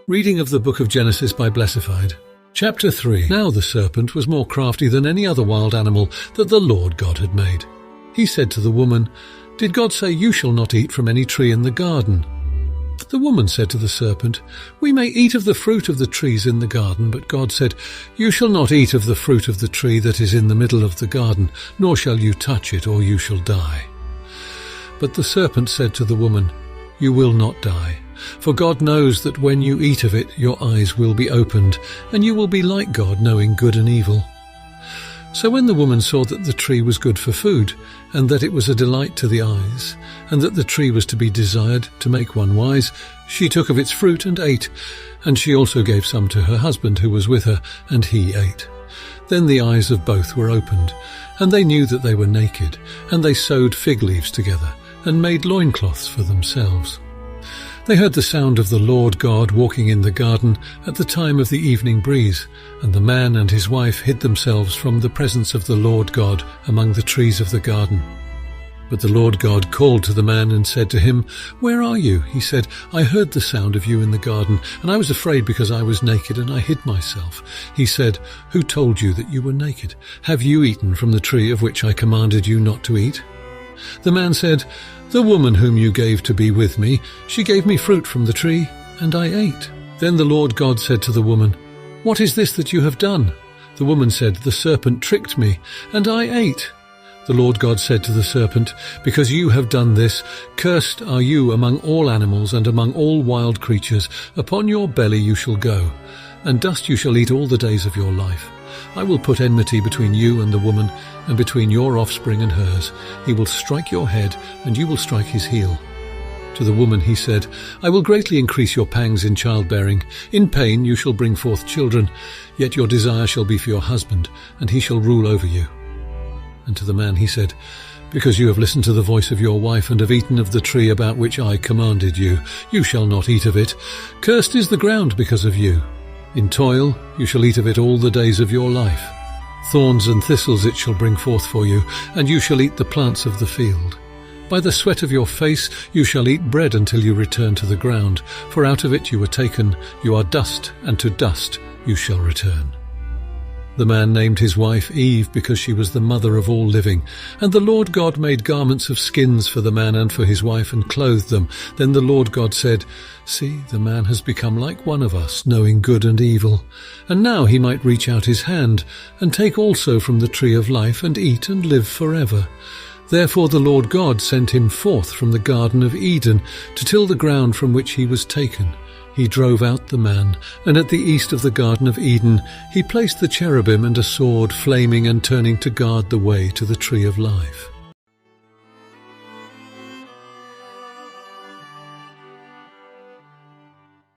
Reading of the Book of Genesis by Blessified. Chapter 3. Now the serpent was more crafty than any other wild animal that the Lord God had made. He said to the woman, "Did God say, 'You shall not eat from any tree in the garden'?" The woman said to the serpent, "We may eat of the fruit of the trees in the garden, but God said, 'You shall not eat of the fruit of the tree that is in the middle of the garden, nor shall you touch it, or you shall die.' But the serpent said to the woman, 'You will not die. For God knows that when you eat of it, your eyes will be opened, and you will be like God, knowing good and evil.' So when the woman saw that the tree was good for food, and that it was a delight to the eyes, and that the tree was to be desired to make one wise, she took of its fruit and ate, and she also gave some to her husband who was with her, and he ate. Then the eyes of both were opened, and they knew that they were naked, and they sewed fig leaves together, and made loincloths for themselves. They heard the sound of the Lord God walking in the garden at the time of the evening breeze, and the man and his wife hid themselves from the presence of the Lord God among the trees of the garden. But the Lord God called to the man and said to him, "Where are you?" He said, "I heard the sound of you in the garden, and I was afraid because I was naked, and I hid myself." He said, "Who told you that you were naked? Have you eaten from the tree of which I commanded you not to eat?" The man said, "The woman whom you gave to be with me, she gave me fruit from the tree, and I ate." Then the Lord God said to the woman, "What is this that you have done?" The woman said, "The serpent tricked me, and I ate." The Lord God said to the serpent, "Because you have done this, cursed are you among all animals and among all wild creatures. Upon your belly you shall go, and dust you shall eat all the days of your life. I will put enmity between you and the woman, and between your offspring and hers. He will strike your head, and you will strike his heel." To the woman he said, "I will greatly increase your pangs in childbearing. In pain you shall bring forth children, yet your desire shall be for your husband, and he shall rule over you." And to the man he said, "Because you have listened to the voice of your wife, and have eaten of the tree about which I commanded you, you shall not eat of it. Cursed is the ground because of you. In toil you shall eat of it all the days of your life. Thorns and thistles it shall bring forth for you, and you shall eat the plants of the field. By the sweat of your face you shall eat bread until you return to the ground, for out of it you were taken, you are dust, and to dust you shall return." The man named his wife Eve because she was the mother of all living. And the Lord God made garments of skins for the man and for his wife and clothed them. Then the Lord God said, "See, the man has become like one of us, knowing good and evil. And now he might reach out his hand and take also from the tree of life and eat and live forever." Therefore the Lord God sent him forth from the Garden of Eden to till the ground from which he was taken. He drove out the man, and at the east of the Garden of Eden he placed the cherubim and a sword flaming and turning to guard the way to the tree of life.